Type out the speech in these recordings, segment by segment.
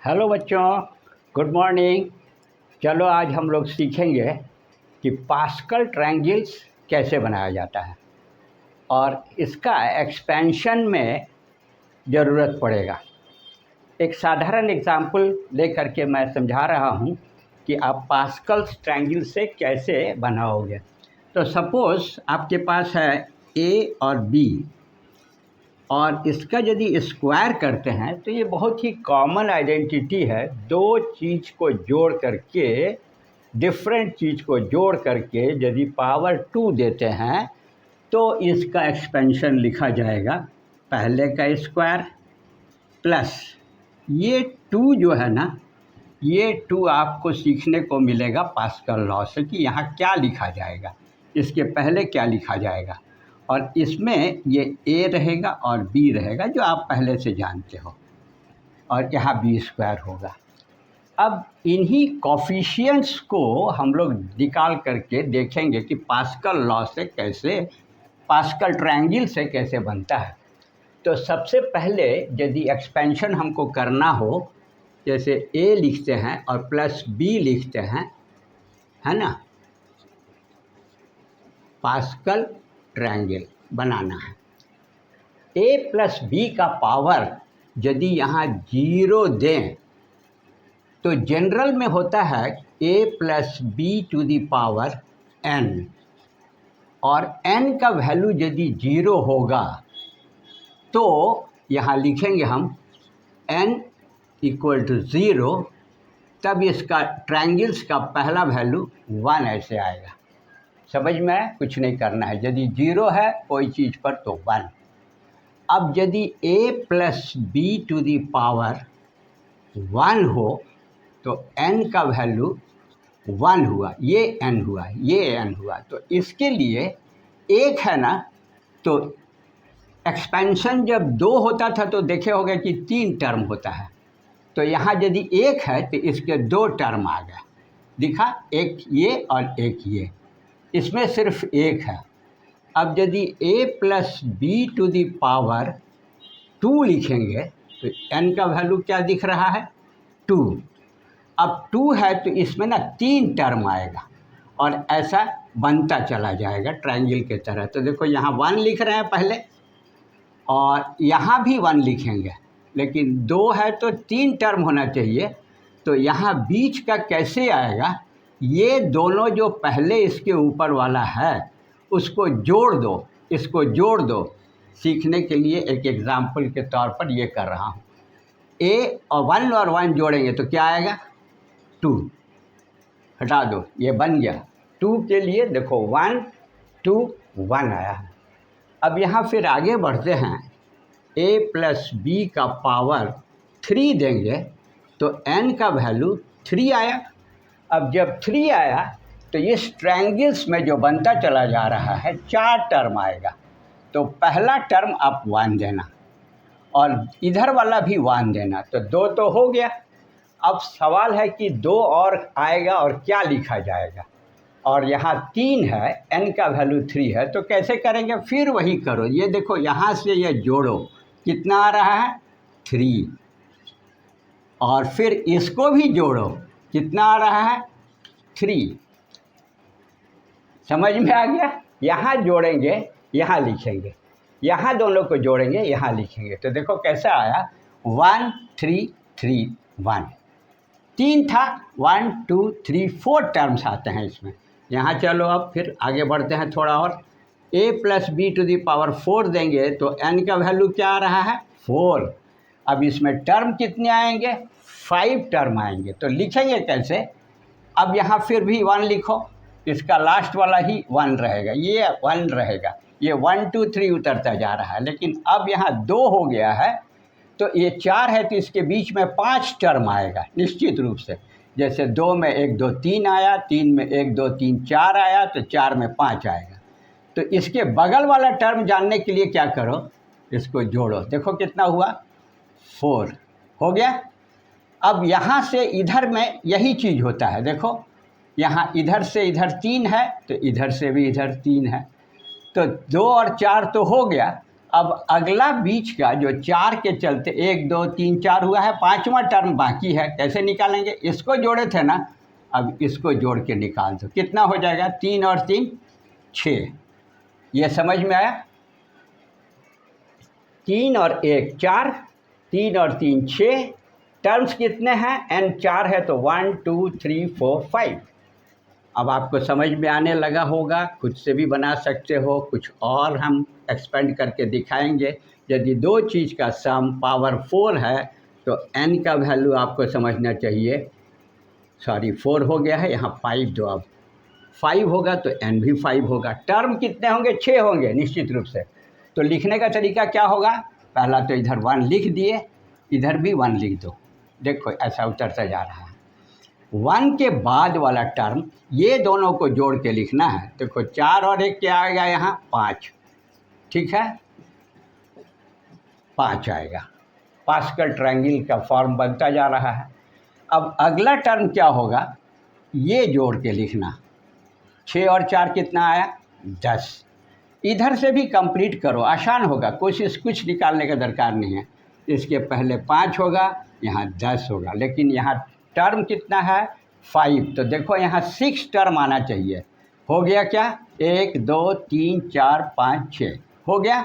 Hello बच्चों, good morning. चलो आज हम लोग सीखेंगे कि पास्कल ट्रायंगल्स कैसे बनाया जाता है और इसका एक्सपेंशन में ज़रूरत पड़ेगा। एक साधारण एग्जाम्पल लेकर के मैं समझा रहा हूँ कि आप पास्कल ट्रायंगल से कैसे बनाओगे। तो सपोज़ आपके पास है ए और बी और इसका यदि स्क्वायर करते हैं तो ये बहुत ही कॉमन आइडेंटिटी है। दो चीज़ को जोड़ करके, डिफरेंट चीज़ को जोड़ करके यदि पावर 2 देते हैं तो इसका एक्सपेंशन लिखा जाएगा पहले का स्क्वायर प्लस ये 2 जो है ना, ये 2 आपको सीखने को मिलेगा पास्कल लॉ से कि यहाँ क्या लिखा जाएगा, इसके पहले क्या लिखा जाएगा। और इसमें ये ए रहेगा और बी रहेगा जो आप पहले से जानते हो, और यहाँ बी स्क्वायर होगा। अब इन्हीं कॉफिशिएंट्स को हम लोग निकाल करके देखेंगे कि पास्कल लॉ से कैसे, पास्कल ट्रायंगल से कैसे बनता है। तो सबसे पहले यदि एक्सपेंशन हमको करना हो, जैसे ए लिखते हैं और प्लस बी लिखते हैं, है ना, पास्कल ट्रायंगल बनाना है। ए प्लस बी का पावर यदि यहाँ 0 दें तो जनरल में होता है A plus B to the power n, और n का वैल्यू यदि 0 होगा तो यहाँ लिखेंगे हम n इक्वल टू 0, तब इसका ट्रायंगल्स का पहला वैल्यू 1 ऐसे आएगा। समझ में कुछ नहीं करना है, यदि 0 है कोई चीज़ पर तो 1। अब यदि a plus B to the power 1 हो तो n का वैल्यू 1 हुआ, ये n हुआ, ये n हुआ। तो इसके लिए एक है ना, तो एक्सपेंशन जब 2 होता था तो देखे होंगे कि 3 टर्म होता है। तो यहाँ यदि 1 है तो इसके 2 टर्म आ गए, दिखा, एक ये और एक ये, इसमें सिर्फ 1 है। अब यदि a plus B to the power 2 लिखेंगे तो n का वैल्यू क्या दिख रहा है, 2। अब 2 है तो इसमें ना 3 टर्म आएगा और ऐसा बनता चला जाएगा ट्रायंगल के तरह। तो देखो यहाँ 1 लिख रहे हैं पहले और यहाँ भी 1 लिखेंगे, लेकिन 2 है तो 3 टर्म होना चाहिए। तो यहाँ बीच का कैसे आएगा, ये दोनों जो पहले इसके ऊपर वाला है उसको जोड़ दो, इसको जोड़ दो। सीखने के लिए एक एग्जाम्पल के तौर पर ये कर रहा हूँ। ए और 1 और 1 जोड़ेंगे तो क्या आएगा, 2, हटा दो, ये बन गया 2 के लिए। देखो 1 2 1 आया है। अब यहाँ फिर आगे बढ़ते हैं, a प्लस बी का पावर 3 देंगे तो n का वैल्यू 3 आया। अब जब 3 आया तो इस ट्रायंगल्स में जो बनता चला जा रहा है 4 टर्म आएगा। तो पहला टर्म आप 1 देना और इधर वाला भी 1 देना, तो 2 तो हो गया। अब सवाल है कि 2 और आएगा और क्या लिखा जाएगा, और यहाँ 3 है, n का वैल्यू 3 है, तो कैसे करेंगे, फिर वही करो। ये देखो यहाँ से ये जोड़ो, कितना आ रहा है, 3, और फिर इसको भी जोड़ो, कितना आ रहा है, 3। समझ में आ गया। यहाँ जोड़ेंगे, यहाँ लिखेंगे, यहाँ दोनों को जोड़ेंगे, यहाँ लिखेंगे। तो देखो कैसा आया, 1 3 3 1, 3 था, 1 2 3 4 टर्म्स आते हैं इसमें। यहाँ चलो अब फिर आगे बढ़ते हैं थोड़ा और। a plus B to the power 4 देंगे तो n का वैल्यू क्या आ रहा है, 4। अब इसमें टर्म कितने आएंगे, 5 टर्म आएंगे। तो लिखेंगे कैसे, अब यहाँ फिर भी 1 लिखो, इसका लास्ट वाला ही 1 रहेगा, ये 1 रहेगा, ये 1 2 3 उतरता जा रहा है। लेकिन अब यहाँ 2 हो गया है तो ये 4 है तो इसके बीच में 5 टर्म आएगा निश्चित रूप से। जैसे 2 में 1 2 3 आया, 3 में 1 2 3 4 आया, तो 4 में 5 आएगा। तो इसके बगल वाला टर्म जानने के लिए क्या करो, इसको जोड़ो, देखो कितना हुआ, 4 हो गया। अब यहाँ से इधर में यही चीज़ होता है, देखो यहाँ इधर से इधर 3 है तो इधर से भी इधर 3 है, तो 2 और 4 तो हो गया। अब अगला बीच का जो 4 के चलते 1 2 3 4 हुआ है, 5वां टर्म बाकी है, कैसे निकालेंगे? इसको जोड़े थे ना, अब इसको जोड़ के निकाल दो। कितना हो जाएगा? 3 और 3 6। ये समझ में आया? 3 और 1 4, 3 और 3 6। टर्म्स कितने हैं? n 4 है तो 1 2 3 4 5। अब आपको समझ में आने लगा होगा, खुद से भी बना सकते हो। कुछ और हम एक्सपेंड करके दिखाएंगे। यदि दो चीज़ का सम पावर 4 है तो n का वैल्यू आपको समझना चाहिए, सॉरी 4 हो गया है, यहाँ 5 दो, अब 5 होगा तो n भी 5 होगा। टर्म कितने होंगे? 6 होंगे निश्चित रूप से। तो लिखने का तरीका क्या होगा? पहला तो इधर 1 लिख दिए, इधर भी 1 लिख दो। देखो ऐसा उतरता जा रहा है। 1 के बाद वाला टर्म ये दोनों को जोड़ के लिखना है। देखो 4 और 1 क्या आएगा? यहाँ 5, ठीक है, 5 आएगा। पास्कल ट्रायंगल का फॉर्म बनता जा रहा है। अब अगला टर्म क्या होगा? ये जोड़ के लिखना। 6 और 4 कितना आया? 10। इधर से भी कंप्लीट करो, आसान होगा, कुछ निकालने का दरकार नहीं है। इसके पहले 5 होगा, यहाँ 10 होगा, लेकिन यहाँ टर्म कितना है? 5। तो देखो यहाँ 6 टर्म आना चाहिए। हो गया क्या? 1 2 3 4 5 6 हो गया।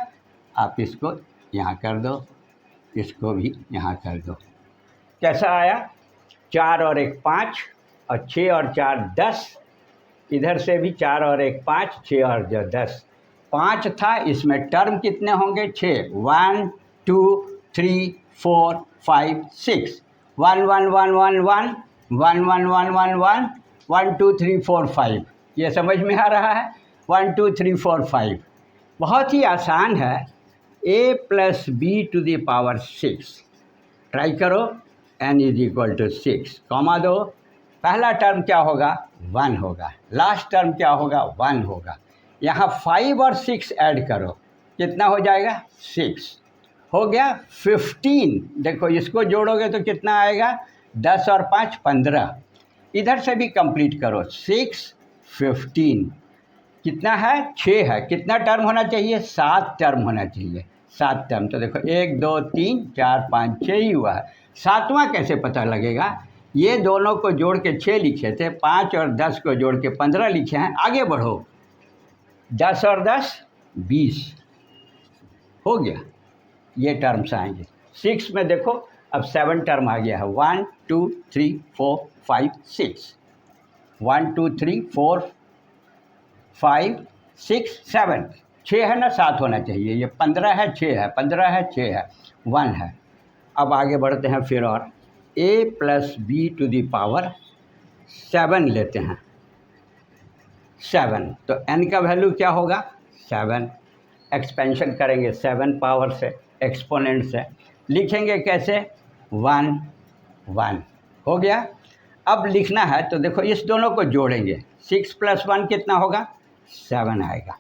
आप इसको यहाँ कर दो, इसको भी यहाँ कर दो। कैसा आया? 4 और 1 5 और 6 और 4 10। इधर से भी 4 और 1 5, 6 और 10 5 था। इसमें टर्म कितने होंगे? 6। 1 2 3 4 5 6। 1 1 1 1 1 1 1 1 1 1 1 2 3 4 5। ये समझ में आ रहा है? 1 2 3 4 5 बहुत ही आसान है। a + b⁴ 6। ट्राई करो। n = 6, कॉमा दो। पहला टर्म क्या होगा? 1 होगा। लास्ट टर्म क्या होगा? 1 होगा। यहाँ 5 और 6 ऐड करो, कितना हो जाएगा? 6 हो गया। 15। देखो इसको जोड़ोगे तो कितना आएगा? 10 और 5 15। इधर से भी कंप्लीट करो। 6 15 कितना है? 6 है। कितना टर्म होना चाहिए? 7 टर्म होना चाहिए। 7 टर्म। तो देखो 1 2 3 4 5 6 ही हुआ है। 7वां कैसे पता लगेगा? ये दोनों को जोड़ के 6 लिखे थे, 5 और 10 को जोड़ के 15 लिखे हैं। आगे बढ़ो, 10 और 10 20 हो गया। ये टर्म्स आएंगे। 6 में देखो अब 7 टर्म आ गया है। 1 2 3 4 5 6। 1 2 3 4 5 6 7। 6 है ना? 7 होना चाहिए। ये 15 है, 6 है, 15 है, 6 है, 1 है। अब आगे बढ़ते हैं फिर और a + b⁴ 7 लेते हैं। 7 तो n का वैल्यू क्या होगा? 7। एक्सपेंशन करेंगे 7 पावर से, एक्सपोनेंट से। लिखेंगे कैसे? 1 1 हो गया। अब लिखना है तो देखो इस दोनों को जोड़ेंगे। 6 + 1 कितना होगा? 7 आएगा।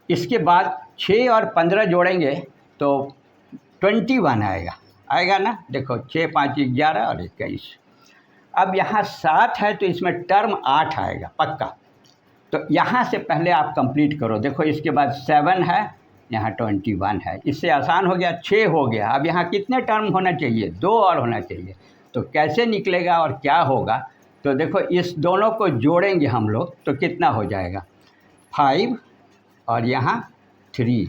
इसके बाद 6 और 15 जोड़ेंगे तो 21 आएगा। आएगा ना? देखो 6 5 11 और 21। अब यहाँ 7 है तो इसमें टर्म 8 आएगा पक्का। तो यहाँ से पहले आप कंप्लीट करो। देखो इसके बाद 7 है, यहाँ 21 है। इससे आसान हो गया। 6 हो गया। अब यहाँ कितने टर्म होना चाहिए? 2 और होना चाहिए। तो कैसे निकलेगा और क्या होगा? तो देखो इस दोनों को जोड़ेंगे हम लोग तो कितना हो जाएगा? 5 और यहाँ 3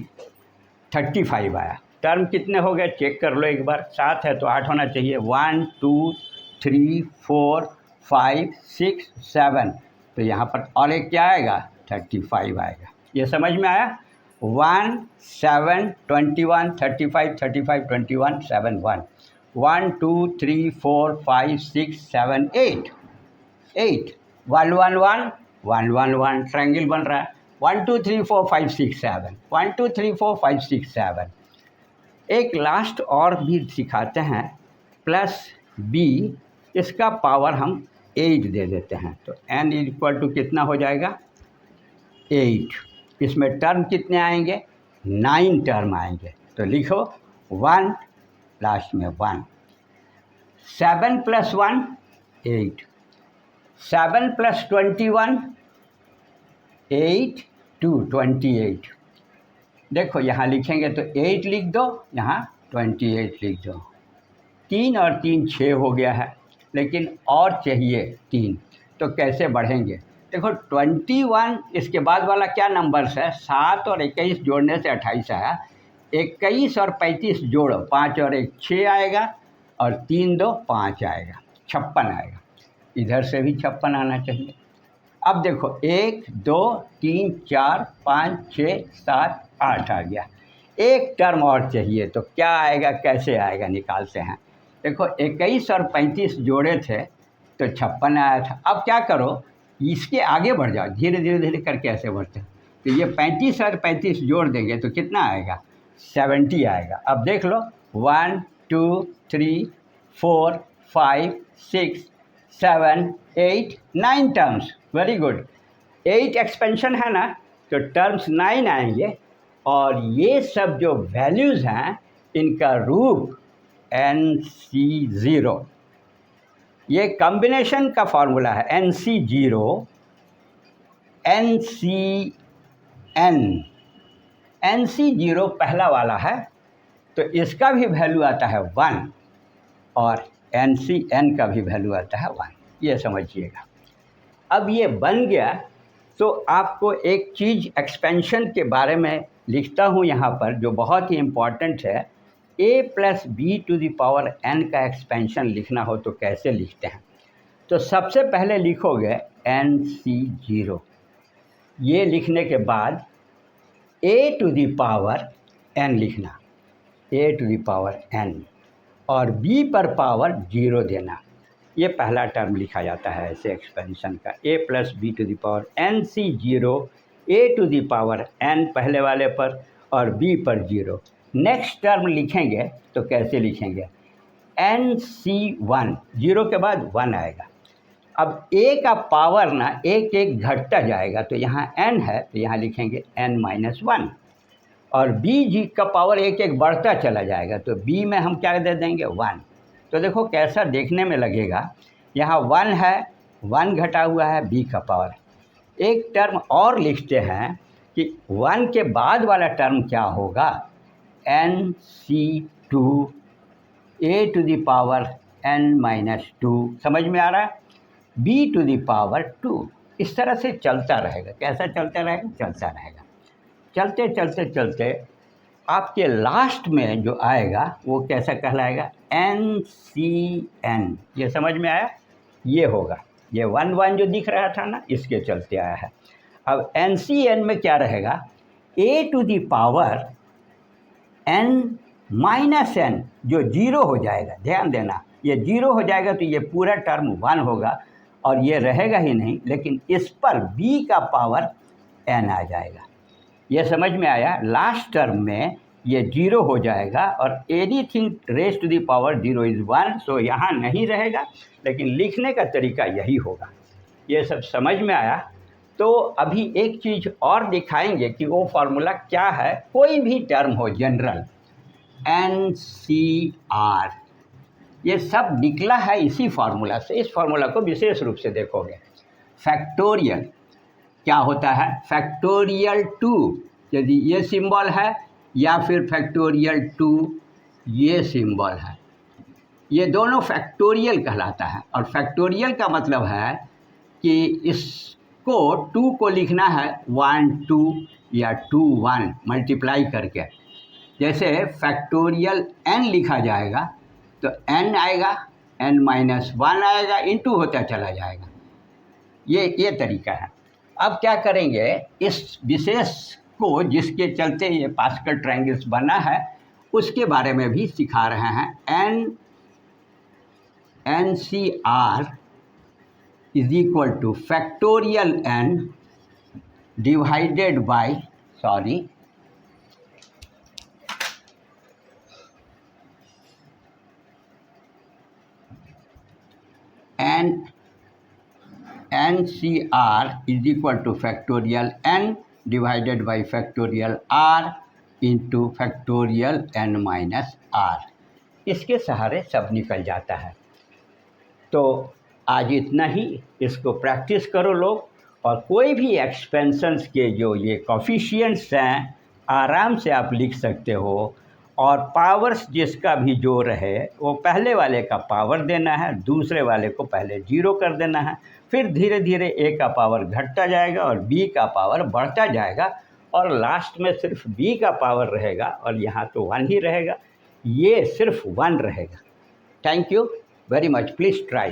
35 आया। टर्म कितने हो गए? चेक कर लो एक बार। 7 है तो 8 होना चाहिए। 1 2 3 4 5 6 7। तो यहाँ पर और एक क्या आएगा? 35 आएगा। ये समझ में आया? 1 7 21 35 35 21 7 1 1 2 3 4 5 6 7 8 8 1 1 1 1 1 1 ट्रायंगल बन रहा है। 1 2 3 4 5 6 7 1 2 3 4 5 6 7। एक लास्ट और भी सिखाते हैं, +b, इसका पावर हम 8 दे देते हैं। तो n = कितना हो जाएगा? 8। इसमें टर्म कितने आएंगे? 9 टर्म आएंगे। तो लिखो 1 लास्ट में 1। 7 + 1 8। 7 + 21 8 2 28। देखो यहाँ लिखेंगे तो 8 लिख दो, यहाँ 28 लिख दो। 3 और 3 6 हो गया है, लेकिन और चाहिए 3, तो कैसे बढ़ेंगे? देखो 21 इसके बाद वाला क्या नंबर्स है? 7 और 21 जोड़ने से 28 आया। 21 और 35 जोड़ो, 5 और 1 6 आएगा, और 3 2 5 आएगा, 56 आएगा। इधर से भी 56 आना चाहिए। अब देखो 1 2 3 4 5 6 7 8 आ गया। एक टर्म और चाहिए, तो क्या आएगा, कैसे आएगा, निकालते हैं। देखो 21 और 35 जोड़े थे तो 56 आया था। अब क्या करो, इसके आगे बढ़ जाओ, धीरे धीरे धीरे करके ऐसे बढ़ते हैं। तो ये 35 और 35 जोड़ देंगे तो कितना आएगा? 70 आएगा। अब देख लो 1 2 3 4 5 6 7 8 9 टर्म्स। Very good. 8 एक्सपेंशन है ना, तो टर्म्स 9 आएंगे, और ये सब जो वैल्यूज़ हैं इनका रूप NC0। ये कॉम्बिनेशन का फॉर्मूला है, NC0 NCN। NC0 पहला वाला है, तो इसका भी वैल्यू आता है 1, और NCN का भी वैल्यू आता है 1, ये समझिएगा। अब ये बन गया, तो आपको एक चीज़ एक्सपेंशन के बारे में लिखता हूँ यहाँ पर, जो बहुत ही इम्पॉर्टेंट है। a + b⁴n का एक्सपेंशन लिखना हो तो कैसे लिखते हैं? तो सबसे पहले लिखोगे NC0। ये लिखने के बाद a⁴n लिखना, a⁴n, और b पर पावर 0 देना। ये पहला टर्म लिखा जाता है ऐसे एक्सपेंशन का, a + b⁴n C0 a⁴n पहले वाले पर और b पर 0। नेक्स्ट टर्म लिखेंगे तो कैसे लिखेंगे? NC1, 0 के बाद 1 आएगा। अब a का पावर ना एक एक घटता जाएगा, तो यहाँ n है तो यहाँ लिखेंगे n-1, और b का पावर एक एक बढ़ता चला जाएगा, तो b में हम क्या दे देंगे? 1। तो देखो कैसा देखने में लगेगा, यहाँ 1 है, 1 घटा हुआ है b का पावर। एक टर्म और लिखते हैं कि 1 के बाद वाला टर्म क्या होगा? NC2 a⁴n-2। समझ में आ रहा है? b⁴2। इस तरह से चलता रहेगा। कैसा चलता रहेगा? चलता रहेगा। चलते चलते चलते आपके लास्ट में जो आएगा वो कैसा कहलाएगा? NCN। ये समझ में आया? ये होगा, ये 1 1 जो दिख रहा था ना, इसके चलते आया है। अब NCN में क्या रहेगा? a⁴n-n, जो 0 हो जाएगा। ध्यान देना, ये 0 हो जाएगा तो ये पूरा टर्म 1 होगा, और ये रहेगा ही नहीं, लेकिन इस पर b का पावर n आ जाएगा। ये समझ में आया? लास्ट टर्म में ये 0 हो जाएगा, और anything raise to the power 0 is 1, सो यहाँ नहीं रहेगा, लेकिन लिखने का तरीका यही होगा। ये सब समझ में आया? तो अभी एक चीज़ और दिखाएंगे कि वो फार्मूला क्या है। कोई भी टर्म हो जनरल, NCR, ये सब निकला है इसी फार्मूला से। इस फार्मूला को विशेष रूप से देखोगे। फैक्टोरियल क्या होता है? फैक्टोरियल 2 यदि ये सिंबल है, या फिर फैक्टोरियल 2 ये सिंबल है, ये दोनों फैक्टोरियल कहलाता है। और फैक्टोरियल का मतलब है कि इसको 2 को लिखना है 1 2 या 2 1 मल्टीप्लाई करके। जैसे फैक्टोरियल n लिखा जाएगा तो n आएगा, n-1 आएगा, इंटू होता चला जाएगा। ये तरीका है। अब क्या करेंगे, इस विशेष को जिसके चलते ये पास्कल ट्रायंगल्स बना है उसके बारे में भी सिखा रहे हैं। NCR is equal two factorial n divided by NCR is equal to factorial n divided by factorial r into factorial n-r। इसके सहारे सब निकल जाता है। तो आज इतना ही, इसको प्रैक्टिस करो लोग, और कोई भी एक्सपेंशंस के जो ये कोफिशिएंट्स हैं आराम से आप लिख सकते हो। और पावर्स जिसका भी जो रहे वो पहले वाले का पावर देना है, दूसरे वाले को पहले 0 कर देना है, फिर धीरे धीरे a का पावर घटता जाएगा और b का पावर बढ़ता जाएगा और लास्ट में सिर्फ b का पावर रहेगा और यहाँ तो 1 ही रहेगा, ये सिर्फ 1 रहेगा। Thank you very much, please try.